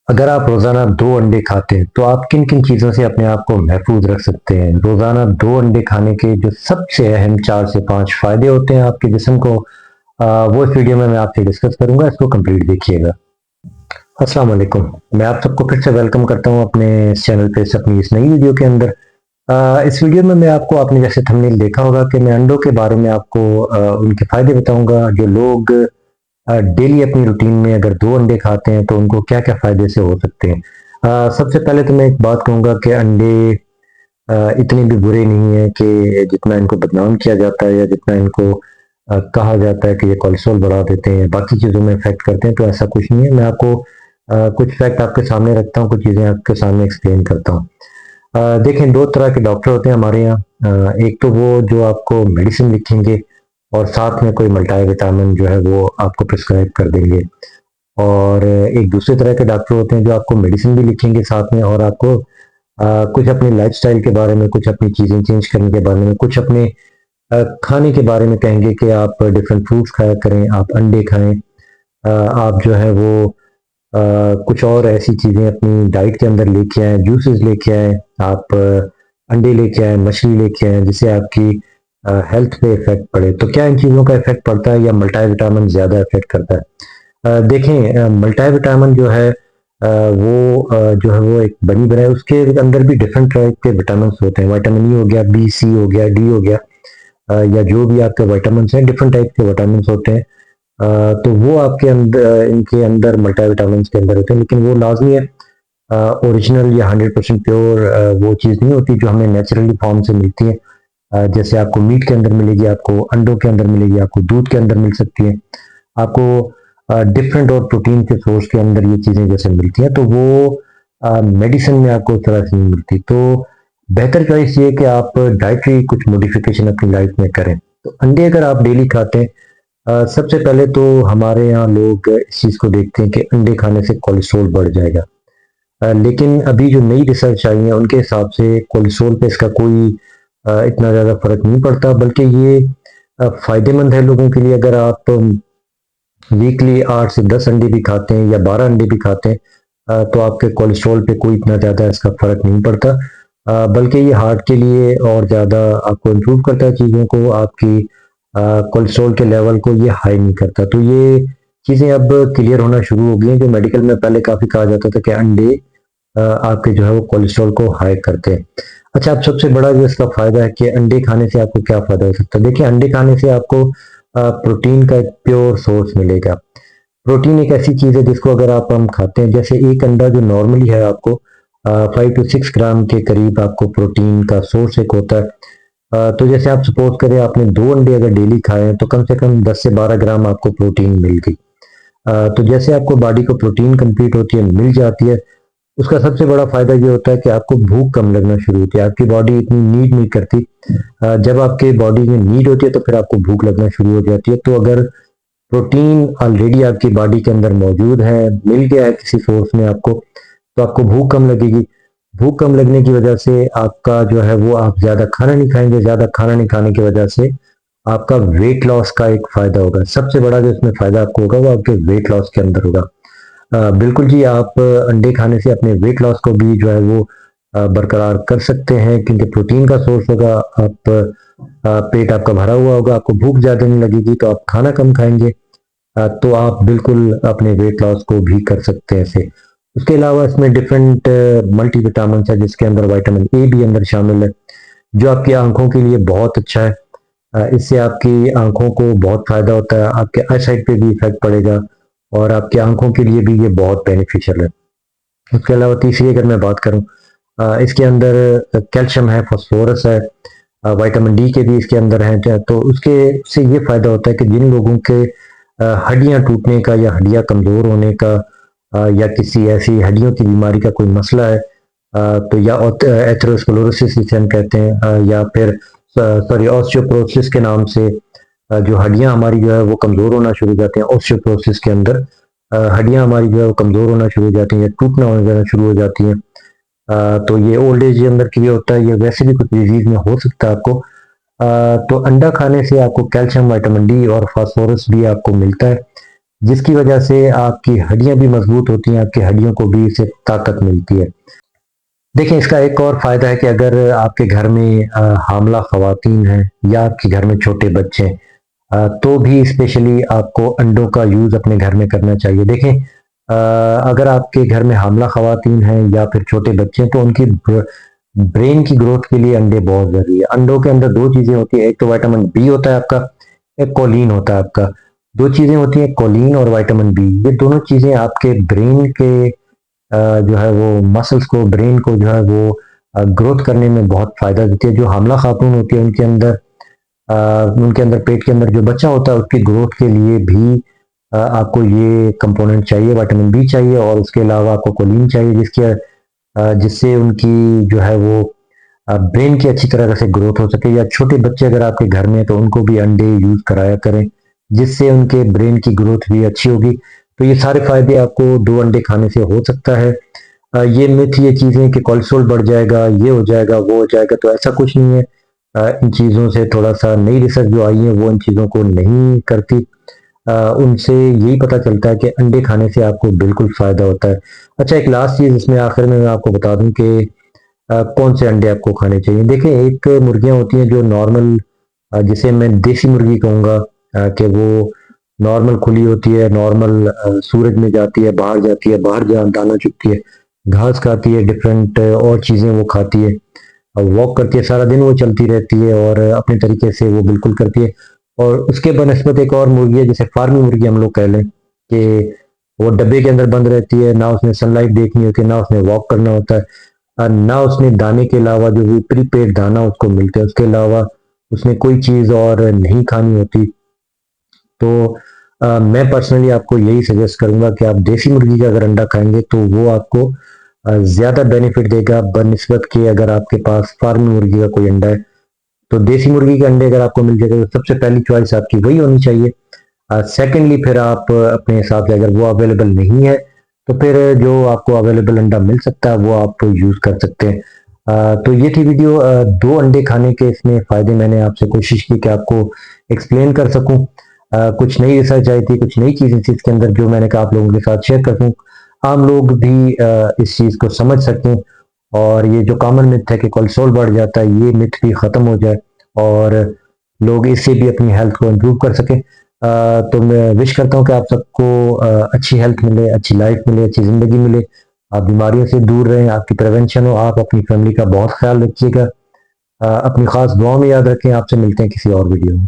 अगर आप रोजाना 2 अंडे खाते हैं तो आप किन किन चीजों से अपने आप को महफूज रख सकते हैं। रोजाना 2 अंडे खाने के जो सबसे अहम 4 से 5 फायदे होते हैं आपके जिस्म को, वो इस वीडियो में मैं आपसे डिस्कस करूंगा। इसको कंप्लीट देखिएगा। अस्सलाम वालेकुम। मैं आप सबको फिर से वेलकम करता हूं अपने इस चैनल पे, अपनी इस नई वीडियो के अंदर। इस वीडियो में मैं आपको, आपने जैसे थंबनेल देखा होगा, कि मैं अंडों के बारे में आपको उनके फायदे बताऊंगा। जो लोग डेली अपनी रूटीन में अगर 2 अंडे खाते हैं तो उनको क्या क्या फायदे से हो सकते हैं। सबसे पहले तो मैं एक बात कहूंगा कि अंडे इतने भी बुरे नहीं है कि जितना इनको बदनाम किया जाता है, या जितना इनको कहा जाता है कि ये कोलेस्ट्रॉल बढ़ा देते हैं, बाकी चीज़ों में इफेक्ट करते हैं। तो ऐसा कुछ नहीं है। मैं आपको कुछ फैक्ट आपके सामने रखता हूँ, कुछ चीज़ें आपके सामने एक्सप्लेन करता हूँ। देखें, 2 तरह के डॉक्टर होते हैं हमारे यहाँ। एक तो वो जो आपको मेडिसिन लिखेंगे और साथ में कोई मल्टीविटामिन जो है वो आपको प्रिस्क्राइब कर देंगे। और एक दूसरे तरह के डॉक्टर होते हैं जो आपको मेडिसिन भी लिखेंगे साथ में, और आपको कुछ अपनी लाइफस्टाइल के बारे में, कुछ अपनी चीज़ें चेंज करने के बारे में, कुछ अपने खाने के बारे में कहेंगे कि आप डिफरेंट फ्रूट्स खाया करें, आप अंडे खाएं, आप जो है वो कुछ और ऐसी चीज़ें अपनी डाइट के अंदर लेके आए, जूसेस लेके आए, आप अंडे लेके आए, मछली लेके आए, जिससे आपकी हेल्थ पे इफेक्ट पड़े। तो क्या इन चीज़ों का इफेक्ट पड़ता है या मल्टीविटामिन ज़्यादा इफेक्ट करता है? देखें, मल्टीविटामिन जो है वो जो है वो एक बनी बनाई, उसके अंदर भी डिफरेंट टाइप के विटामिन होते हैं। विटामिन ई हो गया, बी, सी हो गया, डी हो गया, या जो भी आपके विटामिन हैं, डिफरेंट टाइप के विटामिन होते हैं। तो वो आपके अंदर, इनके अंदर मल्टीविटामिन के अंदर होते हैं, लेकिन वो लाजमी है ओरिजिनल या 100% प्योर वो चीज़ नहीं होती जो हमें नेचुरली फॉर्म से मिलती है। जैसे आपको मीट के अंदर मिलेगी, आपको अंडों के अंदर मिलेगी, आपको दूध के अंदर मिल सकती है, आपको डिफरेंट और प्रोटीन के सोर्स के अंदर ये चीज़ें जैसे मिलती हैं। तो वो मेडिसिन में आपको उस तरह से नहीं मिलती। तो बेहतर चॉइस ये कि आप डाइटरी कुछ मॉडिफिकेशन अपनी लाइफ में करें। तो अंडे अगर आप डेली खाते हैं, सबसे पहले तो हमारे यहाँ लोग इस चीज़ को देखते हैं कि अंडे खाने से कोलेस्ट्रॉल बढ़ जाएगा। लेकिन अभी जो नई रिसर्च आई है उनके हिसाब से कोलेस्ट्रॉल पे इसका कोई इतना ज़्यादा फर्क नहीं पड़ता, बल्कि ये फायदेमंद है लोगों के लिए। अगर आप वीकली 8 से 10 अंडे भी खाते हैं या 12 अंडे भी खाते हैं, तो आपके कोलेस्ट्रॉल पे कोई इतना ज़्यादा इसका फर्क नहीं पड़ता। बल्कि ये हार्ट के लिए और ज़्यादा आपको इम्प्रूव करता है चीज़ों को, आपकी कोलेस्ट्रॉल के लेवल को ये हाई नहीं करता। तो ये चीज़ें अब क्लियर होना शुरू हो गई हैं। जो मेडिकल में पहले काफ़ी कहा जाता था कि अंडे आपके जो है वो कोलेस्ट्रॉल को हाई करते हैं। अच्छा, अब सबसे बड़ा जो इसका फायदा है कि अंडे खाने से आपको क्या फायदा हो सकता है। देखिए, अंडे खाने से आपको प्रोटीन का एक प्योर सोर्स मिलेगा। प्रोटीन एक ऐसी चीज़ है जिसको अगर हम खाते हैं, जैसे एक अंडा जो नॉर्मली है आपको 5 से 6 ग्राम के करीब आपको प्रोटीन का सोर्स एक होता है। तो जैसे आप सपोज करें, आपने 2 अंडे अगर डेली खाए हैं तो कम से कम 10 से 12 ग्राम आपको प्रोटीन मिल गई। तो जैसे आपको बॉडी को प्रोटीन कंप्लीट होती है, मिल जाती है, उसका सबसे बड़ा फायदा ये होता है कि आपको भूख कम लगना शुरू होती है। आपकी बॉडी इतनी नीड नहीं करती। जब आपके बॉडी में नीड होती है तो फिर आपको भूख लगना शुरू हो जाती है। तो अगर प्रोटीन ऑलरेडी आपकी बॉडी के अंदर मौजूद है, मिल गया है किसी सोर्स में आपको, तो आपको भूख कम लगेगी। भूख कम लगने की वजह से आपका जो है वो, आप ज़्यादा खाना नहीं खाएंगे। ज़्यादा खाना नहीं खाने की वजह से आपका वेट लॉस का एक फ़ायदा होगा। सबसे बड़ा जो इसमें फ़ायदा आपको होगा वो आपके वेट लॉस के अंदर होगा। बिल्कुल जी, आप अंडे खाने से अपने वेट लॉस को भी जो है वो बरकरार कर सकते हैं, क्योंकि प्रोटीन का सोर्स होगा। आप पेट आपका भरा हुआ होगा, आपको भूख ज़्यादा नहीं लगेगी, तो आप खाना कम खाएंगे। तो आप बिल्कुल अपने वेट लॉस को भी कर सकते हैं ऐसे। उसके अलावा इसमें डिफरेंट मल्टी विटामिन है, जिसके अंदर विटामिन ए भी अंदर शामिल है, जो आपकी आंखों के लिए बहुत अच्छा है। इससे आपकी आंखों को बहुत फ़ायदा होता है, आपके आई साइट पे भी इफेक्ट पड़ेगा, और आपकी आंखों के लिए भी ये बहुत बेनिफिशियल है। उसके अलावा तीसरी अगर मैं बात करूँ, इसके अंदर कैल्शियम है, फास्फोरस है, विटामिन डी के भी इसके अंदर हैं। तो उसके से ये फ़ायदा होता है कि जिन लोगों के हड्डियाँ टूटने का या हड्डियाँ कमज़ोर होने का, या किसी ऐसी हड्डियों की बीमारी का कोई मसला है, तो या एथेरोस्क्लेरोसिस जिसे हम कहते हैं, या फिर सॉरी ऑस्टियोपोरोसिस के नाम से, जो हड्डियाँ हमारी जो है वो कमज़ोर होना शुरू हो जाती हैं। ऑस्टियोपोरोसिस के अंदर हड्डियाँ हमारी जो है वो कमज़ोर होना शुरू हो जाती हैं या टूटना हो जाना शुरू हो जाती हैं। तो ये ओल्ड एज के अंदर के लिए होता है, ये वैसे भी कुछ डिजीज़ में हो सकता है आपको। तो अंडा खाने से आपको कैल्शियम, विटामिन डी और फास्फोरस भी आपको मिलता है। जिसकी वजह से आपकी हड्डियां भी मजबूत होती हैं, आपकी हड्डियों को भी इससे ताकत मिलती है। देखिए, इसका एक और फायदा है कि अगर आपके घर में हामला खवातीन हैं या आपके घर में छोटे बच्चे हैं, तो भी स्पेशली आपको अंडों का यूज अपने घर में करना चाहिए। देखें, अगर आपके घर में हामला खवातीन हैं या फिर छोटे बच्चे हैं, तो उनकी ब्रेन की ग्रोथ के लिए अंडे बहुत जरूरी है। अंडों के अंदर दो चीजें होती है, एक तो विटामिन बी होता है आपका, एक कोलिन होता है आपका। दो चीजें होती हैं, कोलिन और विटामिन बी। ये दोनों चीजें आपके ब्रेन के जो है वो मसल्स को, ब्रेन को जो है वो ग्रोथ करने में बहुत फायदा देती है। जो हामला खातून होती है उनके अंदर पेट के अंदर जो बच्चा होता है उसकी ग्रोथ के लिए भी आपको ये कंपोनेंट चाहिए, विटामिन बी चाहिए, और उसके अलावा आपको कोलिन चाहिए, जिससे उनकी जो है वो ब्रेन की अच्छी तरह से ग्रोथ हो सके। या छोटे बच्चे अगर आपके घर में हैं तो उनको भी अंडे यूज कराया करें, जिससे उनके ब्रेन की ग्रोथ भी अच्छी होगी। तो ये सारे फायदे आपको 2 अंडे खाने से हो सकता है। ये मिथ, ये चीजें कि कोलेस्ट्रॉल बढ़ जाएगा, ये हो जाएगा, वो हो जाएगा, तो ऐसा कुछ नहीं है। इन चीजों से थोड़ा सा नई रिसर्च जो आई है वो इन चीजों को नहीं करती। उनसे यही पता चलता है कि अंडे खाने से आपको बिल्कुल फायदा होता है। अच्छा, एक लास्ट चीज इसमें आखिर में मैं आपको बता दूं कि कौन से अंडे आपको खाने चाहिए। देखिए, एक मुर्गियां होती हैं जो नॉर्मल, जिसे मैं देसी मुर्गी कहूंगा, कि वो नॉर्मल खुली होती है, नॉर्मल सूरज में जाती है, बाहर जाती है, बाहर जहाँ दाना चुगती है, घास खाती है, डिफरेंट और चीजें वो खाती है, वॉक करती है, सारा दिन वो चलती रहती है और अपने तरीके से वो बिल्कुल करती है। और उसके बनस्पत एक और मुर्गी है जिसे फार्मी मुर्गी हम लोग कह लें, कि वो डब्बे के अंदर बंद रहती है, ना उसने सनलाइट देखनी होती है, ना उसने वॉक करना होता है, ना उसने दाने के अलावा जो भी प्रीपेड दाना उसको मिलता है उसके अलावा उसने कोई चीज और नहीं खानी होती। तो मैं पर्सनली आपको यही सजेस्ट करूंगा कि आप देसी मुर्गी का अगर अंडा खाएंगे तो वो आपको ज्यादा बेनिफिट देगा बनस्बत के अगर आपके पास फार्मी मुर्गी का कोई अंडा है। तो देसी मुर्गी के अंडे अगर आपको मिल जाएगा तो सबसे पहली चॉइस आपकी वही होनी चाहिए। सेकेंडली फिर आप अपने हिसाब से, अगर वो अवेलेबल नहीं है तो फिर जो आपको अवेलेबल अंडा मिल सकता है वो आप यूज कर सकते हैं। तो ये थी वीडियो, 2 अंडे खाने के इसमें फायदे मैंने आपसे कोशिश की कि आपको एक्सप्लेन कर सकूं। कुछ नई रिसर्च आई थी, कुछ नई चीजें थी इसके अंदर जो मैंने कहा आप लोगों के साथ शेयर कर दूं, आम लोग भी इस चीज को समझ सकें, और ये जो कॉमन मिथ है कि कोलेस्ट्रॉल बढ़ जाता है, ये मिथ भी खत्म हो जाए और लोग इससे भी अपनी हेल्थ को इम्प्रूव कर सकें। तो मैं विश करता हूँ कि आप सबको अच्छी हेल्थ मिले, अच्छी लाइफ मिले, अच्छी ज़िंदगी मिले, आप बीमारियों से दूर रहें, आपकी प्रिवेंशन हो, आप अपनी फैमिली का बहुत ख्याल रखिएगा। अपनी खास दुआओं में याद रखें। आपसे मिलते हैं किसी और वीडियो में।